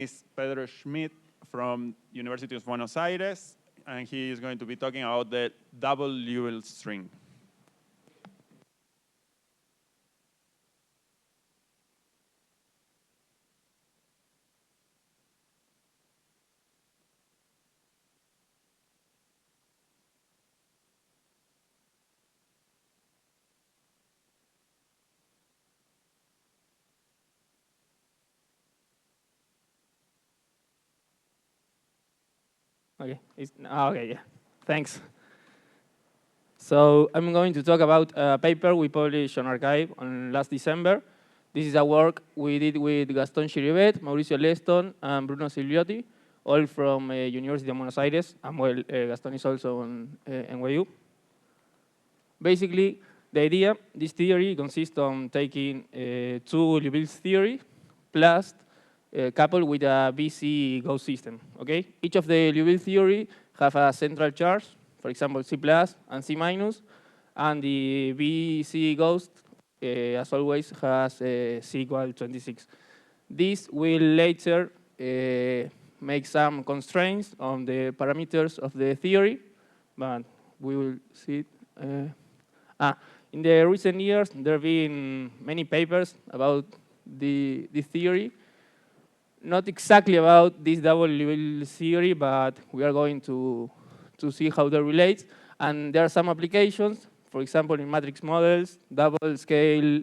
is Pedro Schmied from University of Buenos Aires, and he is going to be talking about the double Liouville string. Okay, okay, yeah, thanks. So I'm going to talk about a paper we published on arXiv on last December. This is a work we did with Gaston Chiribet, Mauricio Leston, and Bruno Silviotti, all from University of Buenos Aires, and well, Gaston is also on NYU. Basically, the idea, this theory consists on taking two Liouville theory plus coupled with a BC ghost system, okay? Each of the Liouville theory have a central charge, for example, C plus and C minus, and the BC ghost, as always, has C equal 26. This will later make some constraints on the parameters of the theory, but we will see it. In the recent years, there have been many papers about this theory. Not exactly about this double Liouville theory, but we are going to see how they relate. And there are some applications, for example, in matrix models, double scale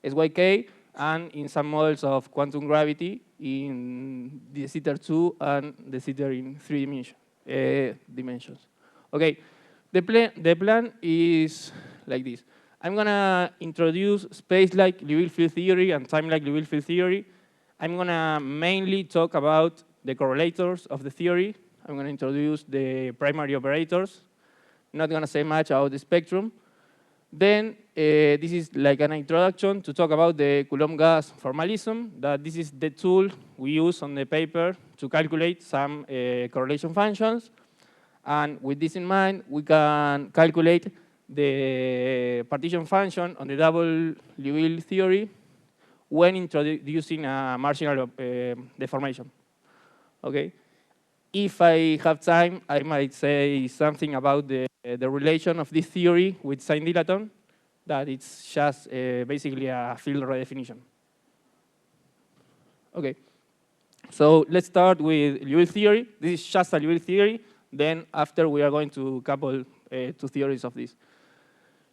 SYK, and in some models of quantum gravity in the de-Sitter2 and the de-Sitter in 3 dimensions. Okay, the plan is like this. I'm going to introduce space-like Liouville field theory and time-like Liouville field theory. I'm going to mainly talk about the correlators of the theory. I'm going to introduce the primary operators. Not going to say much about the spectrum. Then this is like an introduction to talk about the Coulomb gas formalism, that this is the tool we use on the paper to calculate some correlation functions. And with this in mind, we can calculate the partition function on the double Liouville theory when introducing a marginal deformation. Okay. If I have time, I might say something about the relation of this theory with sign dilaton, that it's just basically a field redefinition. Okay. So let's start with Liouville theory. This is just a Liouville theory. Then after, we are going to couple two theories of this.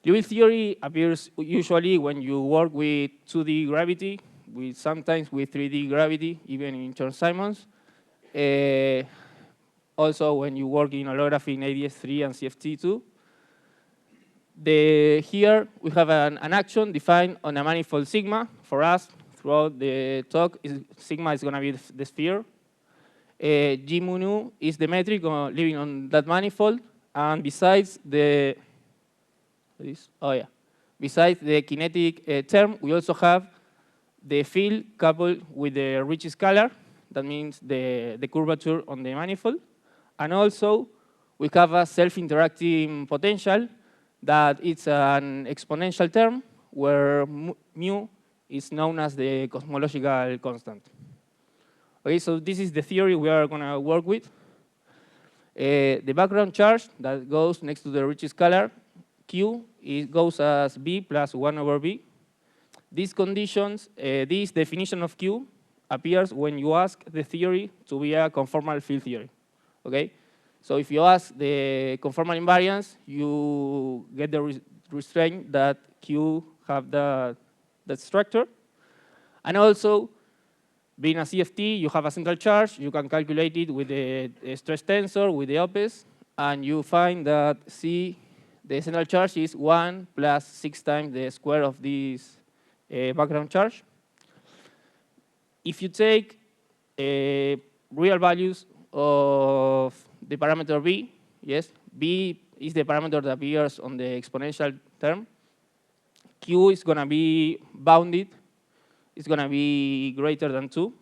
Liouville theory appears usually when you work with 2D gravity, sometimes with 3D gravity, even in Chern-Simons. Also, when you work in holography in ADS3 and CFT2. Here, we have an action defined on a manifold sigma. For us, throughout the talk, sigma is going to be the sphere. G mu nu is the metric living on that manifold. And besides besides the kinetic term, we also have the field coupled with the rich scalar. That means the curvature on the manifold. And also, we have a self-interacting potential that it's an exponential term where mu is known as the cosmological constant. Okay, so this is the theory we are going to work with. The background charge that goes next to the rich scalar, Q, it goes as B plus 1 over B. These conditions, this definition of Q appears when you ask the theory to be a conformal field theory. Okay? So if you ask the conformal invariance, you get the restraint that Q have that structure. And also, being a CFT, you have a central charge. You can calculate it with the stress tensor, with the OPES, and you find that C, the central charge, is 1 plus 6 times the square of this background charge. If you take real values of the parameter B, yes, B is the parameter that appears on the exponential term. Q is going to be bounded. It's going to be greater than 2.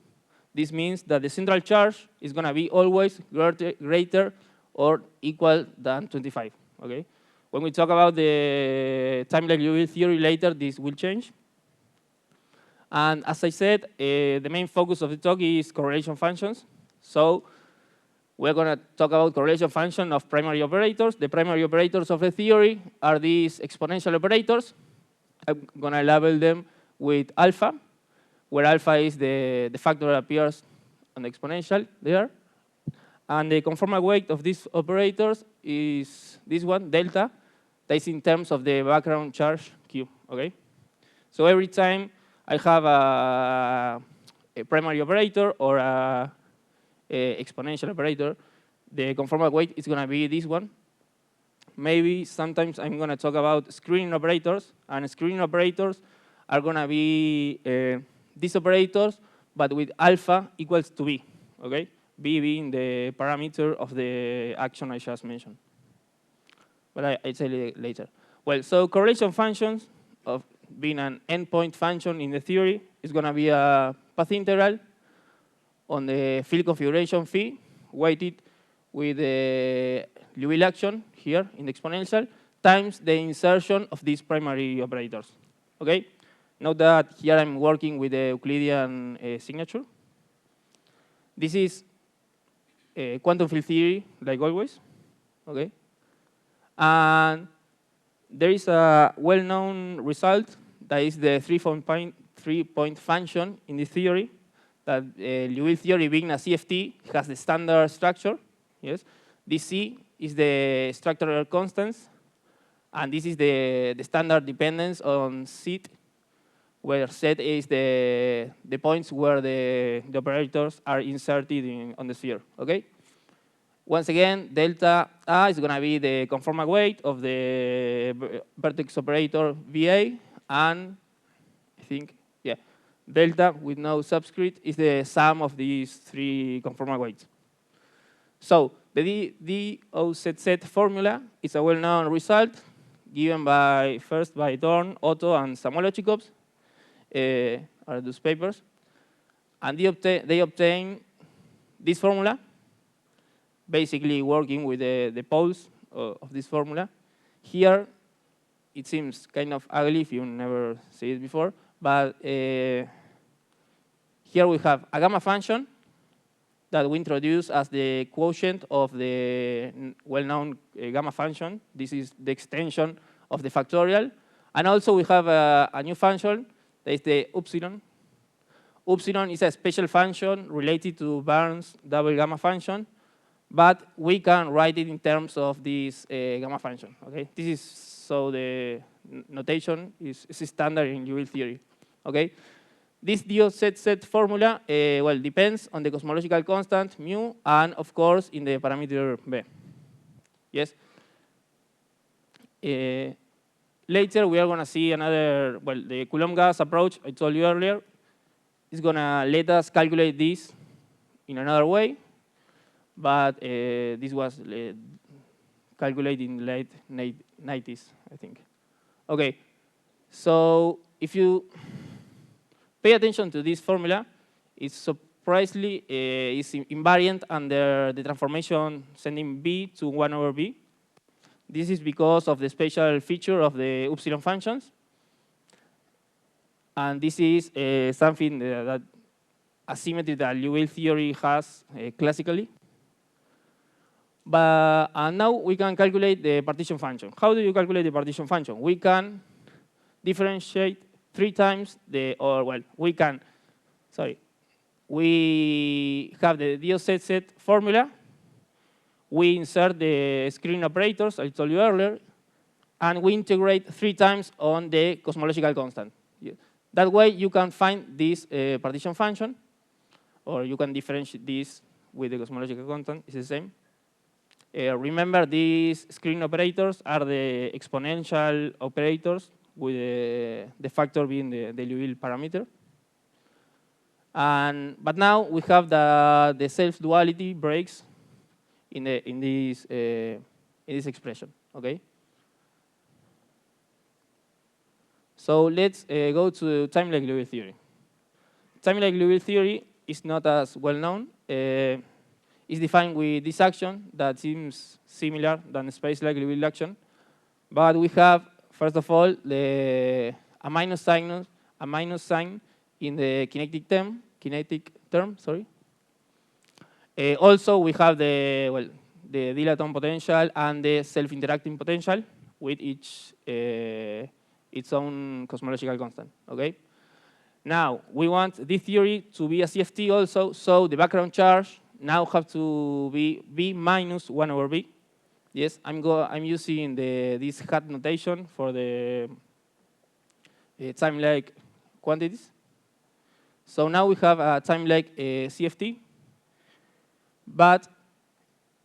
This means that the central charge is going to be always greater or equal than 25. Okay? When we talk about the time-like Liouville theory later, this will change. And as I said, the main focus of the talk is correlation functions. So we're going to talk about correlation function of primary operators. The primary operators of the theory are these exponential operators. I'm going to label them with alpha, where alpha is the factor that appears on the exponential there. And the conformal weight of these operators is this one, delta, that is in terms of the background charge Q, okay? So every time I have a primary operator or a exponential operator, the conformal weight is going to be this one. Maybe sometimes I'm going to talk about screening operators, and screening operators are going to be these operators, but with alpha equals to B, okay? B being the parameter of the action I just mentioned. But I'll tell you later. Well, so correlation functions of being an endpoint function in the theory is going to be a path integral on the field configuration phi, weighted with the Liouville action here in the exponential, times the insertion of these primary operators. Okay? Note that here I'm working with the Euclidean signature. This is quantum field theory, like always. Okay? And there is a well-known result that is the three-point function in the theory, that Liouville theory being a CFT has the standard structure. Yes, this C is the structural constants, and this is the standard dependence on set, where set is the points where the operators are inserted on the sphere. Okay. Once again, delta A is going to be the conformal weight of the vertex operator VA, and I think, yeah, delta with no subscript is the sum of these three conformal weights. So the DOZZ formula is a well-known result given first by Dorn, Otto, and Samuel-Ochikovs, are those papers. And they obtain this formula, basically working with the poles of this formula. Here, it seems kind of ugly if you never see it before, but here we have a gamma function that we introduce as the quotient of the well-known gamma function. This is the extension of the factorial. And also we have a new function, that is the upsilon. Upsilon is a special function related to Barnes' double gamma function, but we can write it in terms of this gamma function. Okay, this is so the notation is standard in Liouville theory. Okay, this DOZZ formula well depends on the cosmological constant mu, and of course in the parameter b. Yes. Later we are going to see another, well, the Coulomb gas approach I told you earlier is going to let us calculate this in another way. But this was calculated in the late 90s, I think. Okay, so if you pay attention to this formula, it's surprisingly is invariant under the transformation sending B to 1 over B. This is because of the special feature of the upsilon functions. And this is something that asymmetry that Liouville theory has classically. But now we can calculate the partition function. How do you calculate the partition function? We can differentiate 3 times we have the DOZZ formula. We insert the screening operators I told you earlier, and we integrate 3 times on the cosmological constant. That way you can find this partition function, or you can differentiate this with the cosmological constant, it's the same. Remember, these screening operators are the exponential operators with the factor being the Liouville parameter. But now we have the self-duality breaks in this expression. Okay. So let's go to time-like Liouville theory. Time-like Liouville theory is not as well known. Is defined with this action that seems similar than space-like Liouville action. But we have, first of all, a minus sign in the kinetic term, sorry. Also, we have the dilaton potential and the self-interacting potential with its own cosmological constant, okay? Now, we want this theory to be a CFT also, so the background charge now have to be V minus 1 over V. Yes, I'm using this hat notation for the time-like quantities. So now we have a time-like CFT, but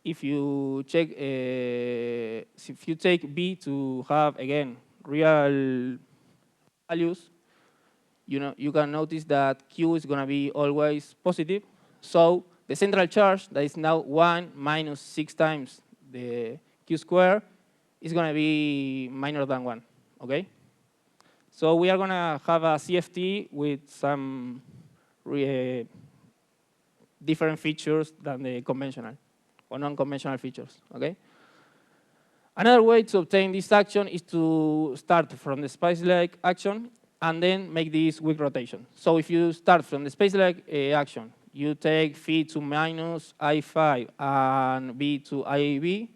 if you take B to have again real values, you can notice that Q is going to be always positive. So the central charge that is now 1 minus 6 times the Q square is going to be minor than 1. Okay. So we are going to have a CFT with some different features than the conventional or non-conventional features, okay? Another way to obtain this action is to start from the space-like action and then make this weak rotation. So if you start from the space-like action, you take phi to minus I5 and B to IAB,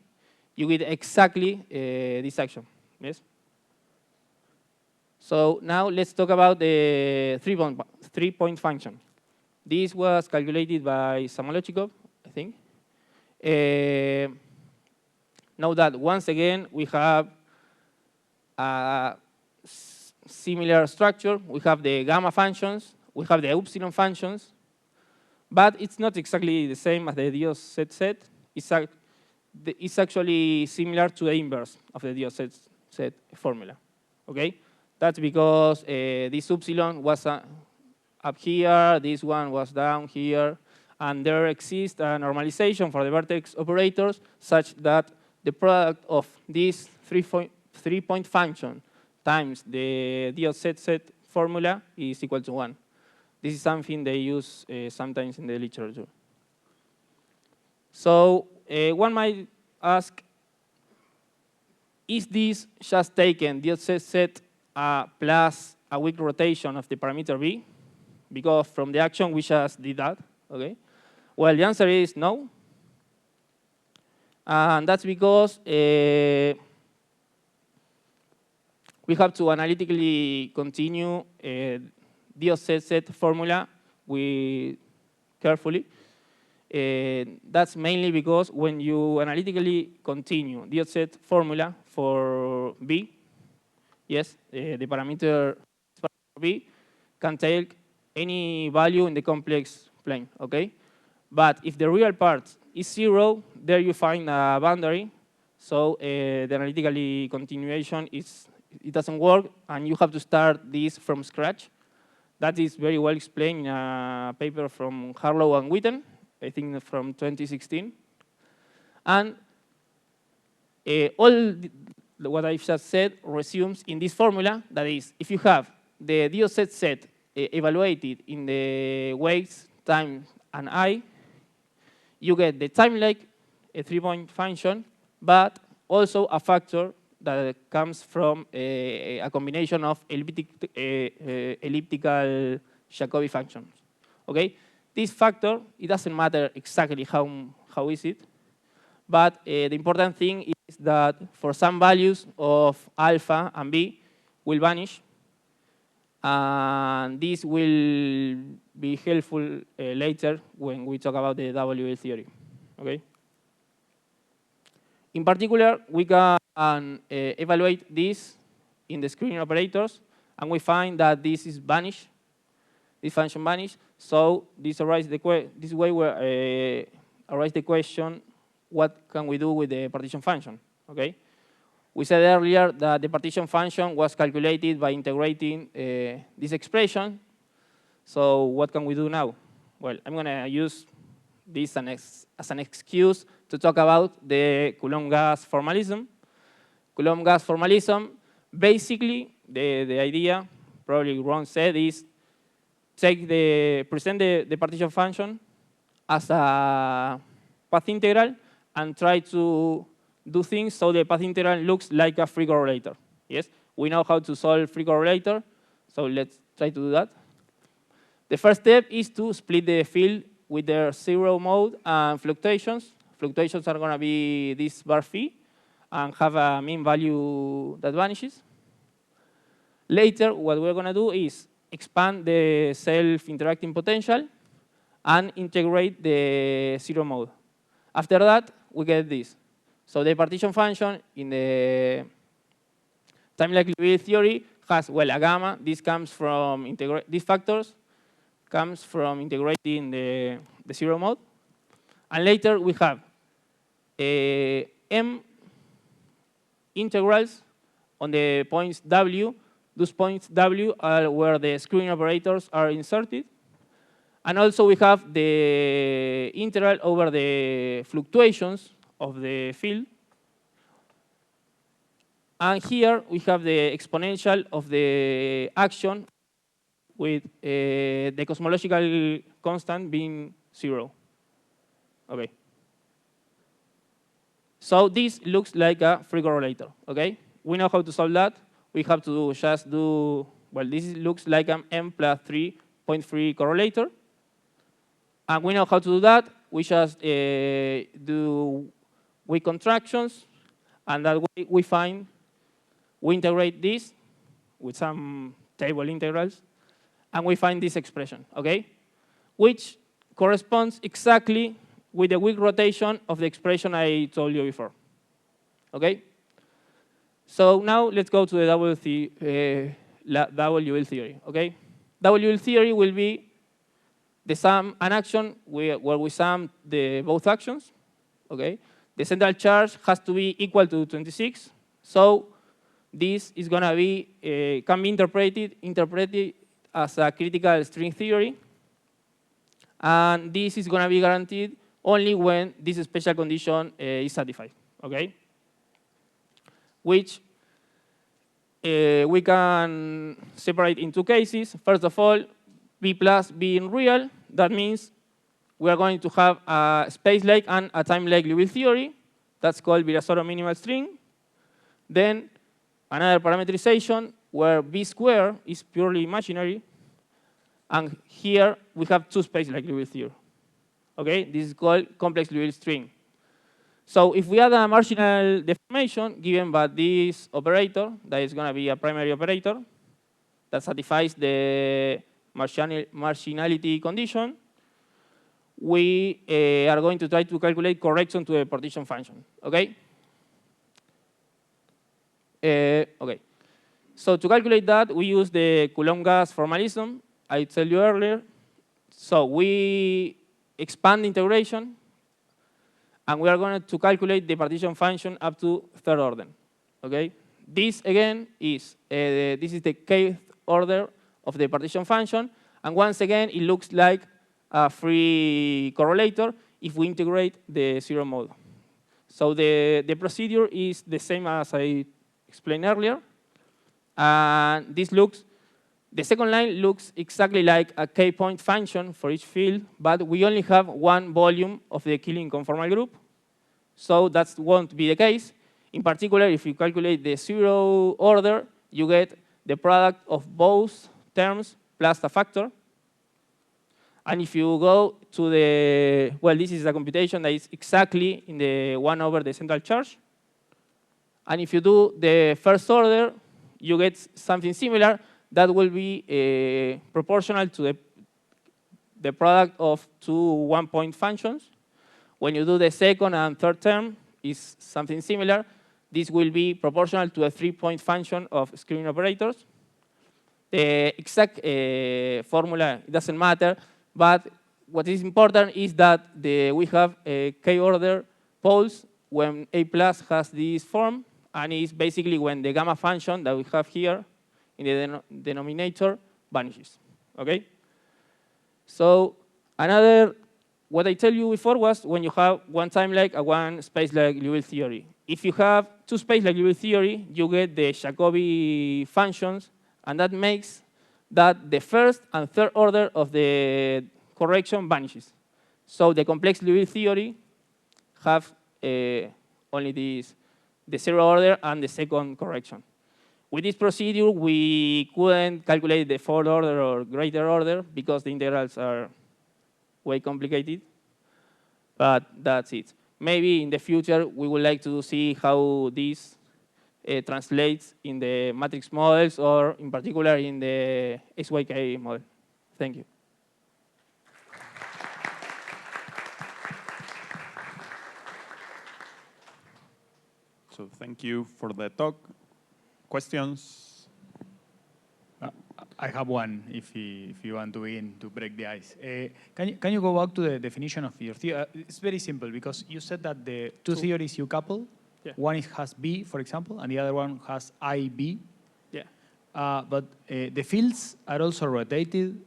you get exactly this action, yes? So now let's talk about the three-point function. This was calculated by Siembra-HoLAGrav, I think. Now that once again we have a similar structure, we have the gamma functions, we have the epsilon functions, but it's not exactly the same as the Dios set. It's actually similar to the inverse of the Dios set formula. Okay, that's because this epsilon was up here, this one was down here, and there exists a normalization for the vertex operators such that the product of this three-point function times the Dios set formula is equal to 1. This is something they use sometimes in the literature. So one might ask, is this just taken Dios set plus a weak rotation of the parameter B? Because from the action we just did that, okay? Well, the answer is no. And that's because we have to analytically continue Dios set formula carefully. That's mainly because when you analytically continue Dios set formula for B, yes, the parameter B can take any value in the complex plane, okay? But if the real part is 0, there you find a boundary. So the analytically continuation it doesn't work, and you have to start this from scratch. That is very well explained in a paper from Harlow and Witten, I think from 2016. And all what I've just said resumes in this formula. That is, if you have the Dios set evaluated in the weights, time, and I, you get the time-like a three-point function, but also a factor that comes from a combination of elliptical Jacobi functions. Okay, this factor, it doesn't matter exactly how is it, but the important thing is that for some values of alpha and B will vanish, and this will be helpful later when we talk about the WL theory. Okay. In particular, we can evaluate this in the screening operators, and we find that this is vanished. This function vanished. So this arises the question: what can we do with the partition function? Okay. We said earlier that the partition function was calculated by integrating this expression. So what can we do now? Well, I'm going to use this as an excuse to talk about the Coulomb gas formalism. Coulomb gas formalism, basically, the idea, probably Ron said, is present the partition function as a path integral and try to do things so the path integral looks like a free correlator. Yes, we know how to solve free correlator, so let's try to do that. The first step is to split the field with their zero mode and fluctuations. Fluctuations are going to be this bar phi and have a mean value that vanishes. Later, what we're going to do is expand the self-interacting potential and integrate the zero mode. After that, we get this. So the partition function in the time-like Liouville theory has, well, a gamma. This comes from these factors comes from integrating the zero mode. And later, we have m integrals on the points w. Those points w are where the screwing operators are inserted. And also, we have the integral over the fluctuations of the field. And here, we have the exponential of the action with the cosmological constant being 0. OK. So this looks like a free correlator. OK? We know how to solve that. We have to just do, well, this looks like an m plus 3.3 correlator. And we know how to do that. We just do weak contractions. And that way we integrate this with some table integrals. And we find this expression, OK? Which corresponds exactly with the weak rotation of the expression I told you before. OK? So now let's go to the double Liouville theory. OK? Double Liouville theory will be the sum an action where we sum both actions. OK? The central charge has to be equal to 26. So this is going to be can be interpreted as a critical string theory. And this is going to be guaranteed only when this special condition is satisfied, OK? Which we can separate in two cases. First of all, B plus being real. That means we are going to have a space-like and a time-like Liouville theory. That's called Virasoro minimal string. Then another parameterization where B squared is purely imaginary. And here we have two space-like Liouville theory. OK? This is called complex Liouville string. So if we add a marginal deformation given by this operator, that is going to be a primary operator that satisfies the marginality condition, we are going to try to calculate correction to the partition function. OK? OK. So to calculate that, we use the Coulomb-Gas formalism I told you earlier. So we expand integration. And we are going to calculate the partition function up to third order. Okay? This, again, is this is the kth order of the partition function. And once again, it looks like a free correlator if we integrate the zero mode. So the procedure is the same as I explained earlier. And this looks, the second line looks exactly like a k-point function for each field, but we only have one volume of the Killing conformal group. So that won't be the case. In particular, if you calculate the zero order, you get the product of both terms plus a factor. And if you go to the, well, this is a computation that is exactly in the 1 over the central charge. And if you do the first order, you get something similar that will be proportional to the product of two one-point functions. When you do the second and third term, is something similar. This will be proportional to a three-point function of screening operators. The exact formula doesn't matter, but what is important is that we have k-order poles when A plus has this form, and it's basically when the gamma function that we have here in the denominator vanishes. Okay? So another, what I tell you before was when you have one time-like and one space-like Liouville theory. If you have two space-like Liouville theory, you get the Jacobi functions, and that makes that the first and third order of the correction vanishes. So the complex Liouville theory have only the zero order and the second correction. With this procedure, we couldn't calculate the fourth order or greater order because the integrals are way complicated. But that's it. Maybe in the future, we would like to see how this translates in the matrix models or in particular in the SYK model. Thank you. So thank you for the talk. Questions? I have one if you want to begin to break the ice. Can you go back to the definition of your theory? It's very simple because you said that the two theories you couple, one has B, for example, and the other one has IB. Yeah. But the fields are also rotated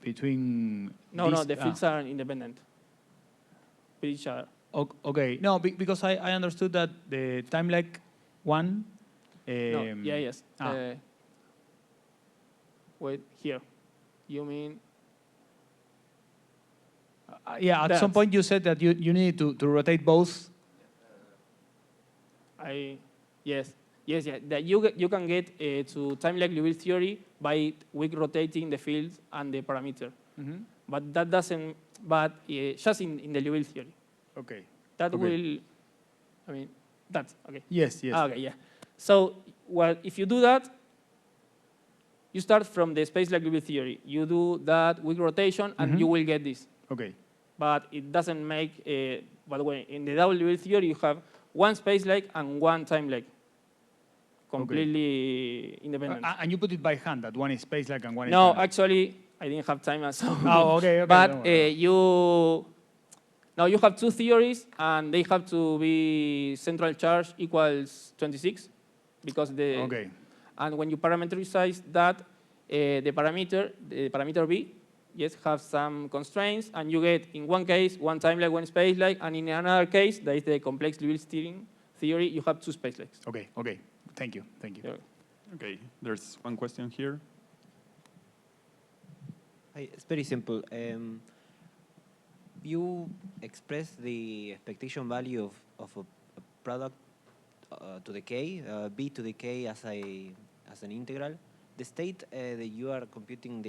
between No, the fields are independent with each other. Okay, no, because I understood that the time lag one. No, yes. Wait, here. You mean? Yeah, at some point you said that you need to rotate both. Yes. That you can get to time lag Liouville theory by weak rotating the fields and the parameter. Mm-hmm. But that doesn't. But just in the Liouville theory. Okay. That will. I mean, that's okay. Yes. Okay, yeah. So, well, if you do that, you start from the space lag Liouville theory. You do that weak rotation, and you will get this. Okay. But it doesn't make. By the way, in the double Liouville theory, you have one space lag and one time lag. Completely independent. And you put it by hand, that one is space lag and one is No, time. actually, I didn't have time. So okay. But you have two theories, and they have to be central charge equals 26, because and when you parameterize that, the parameter B, have some constraints, and you get in one case one time lag, one space lag, and in another case, that is the complex Liouville steering theory, you have two space lags. Okay. Thank you. Okay, there's one question here. Hi, it's very simple. You express the expectation value of a product to the k, b to the k as an integral. The state that you are computing,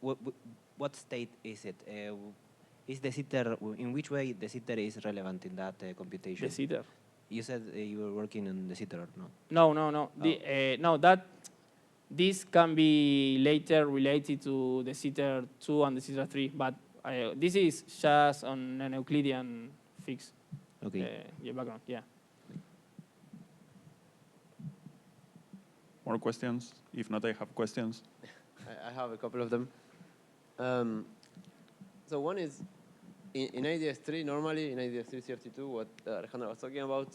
what state is it? Is the sitter, in which way the sitter is relevant in that computation? The sitter. You said you were working on the sitter, or no? No. This can be later related to the sitter 2 and the sitter 3, but this is just on an Euclidean fix. Okay. Background, yeah. More questions? If not, I have questions. I have a couple of them. So one is, in IDS3, normally in IDS3 CFT2, what Alejandro was talking about,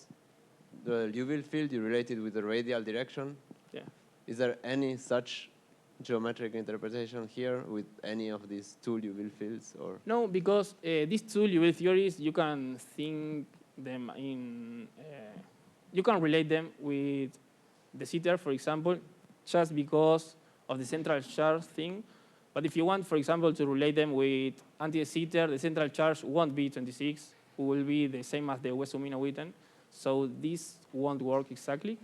the Liouville field you related with the radial direction. Yeah. Is there any such geometric interpretation here with any of these two Liouville fields? Or No, because these two Liouville theories, you can think them in, you can relate them with the sitter, for example, just because of the central charge thing. But if you want, for example, to relate them with anti-sitter, the central charge won't be 26, it will be the same as the Wessel-Minor-Witten. So this won't work exactly.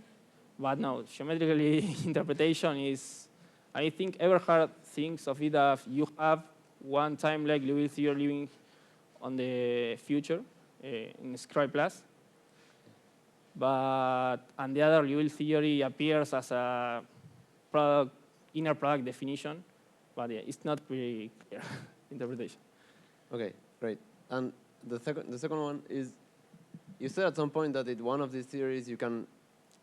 But no, geometrically interpretation is, I think Eberhard thinks of it as you have one time lag Liouville theory living on the future in Scribe Plus. And the other Liouville theory appears as a inner product definition. But yeah, it's not pretty clear interpretation. Okay, great. And the second one is, you said at some point that in one of these theories you can,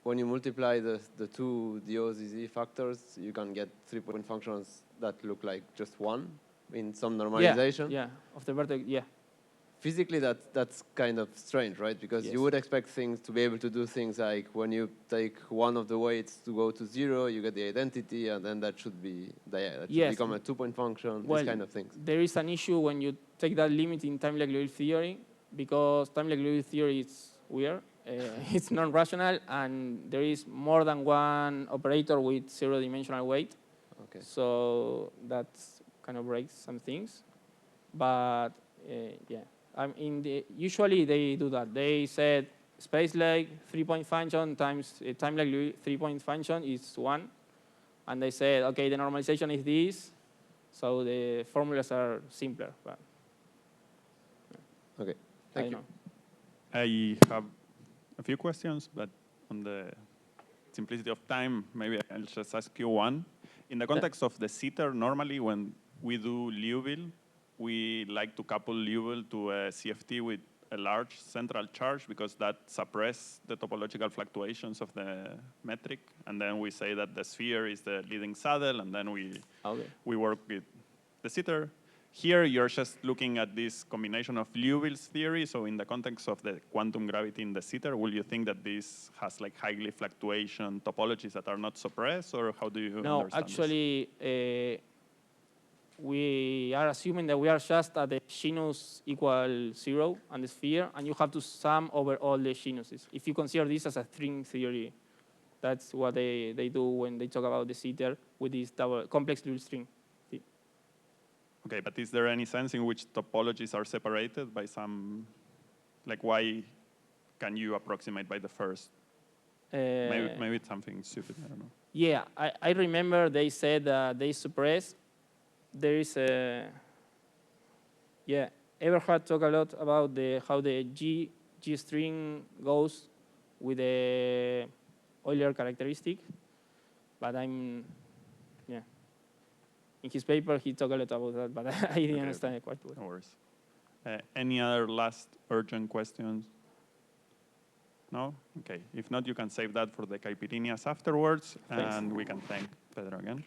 when you multiply the two DOZZ factors, you can get 3-point functions that look like just one in some normalization. Yeah, of the vertex, yeah. Physically, that's kind of strange, right? Because you would expect things to be able to do things like when you take one of the weights to go to 0, you get the identity, and then that should become a 2-point function, these kind of things. There is an issue when you take that limit in time lag Liouville theory, because time lag Liouville theory is weird. It's non-rational, and there is more than one operator with 0-dimensional weight. Okay. So that kind of breaks some things. But yeah. Usually they do that. They said space leg 3-point function times time leg 3-point function is 1. And they said, okay, the normalization is this, so the formulas are simpler. But Okay, I thank don't you. know. I have a few questions, but on the simplicity of time, maybe I'll just ask you one. In the context of the sitter, normally when we do Liouville, we like to couple Liouville to a CFT with a large central charge because that suppresses the topological fluctuations of the metric. And then we say that the sphere is the leading saddle, and then we work with the sitter. Here, you're just looking at this combination of Liouville's theory. So in the context of the quantum gravity in the sitter, will you think that this has like highly fluctuation topologies that are not suppressed, or how do you No, understand actually, we are assuming that we are just at the genus equal 0 on the sphere, and you have to sum over all the genuses. If you consider this as a string theory, that's what they do when they talk about the sitter with this double complex Liouville string. Okay, but is there any sense in which topologies are separated by some, like why can you approximate by the first? Maybe it's something stupid, I don't know. Yeah, I remember they said they suppress. There is a, yeah, Eberhard talked a lot about how the G string goes with the Euler characteristic, but yeah. In his paper, he talked a lot about that, but I didn't understand it quite well. No worries. Any other last urgent questions? No? Okay. If not, you can save that for the caipirinhas afterwards, and we can thank Pedro again.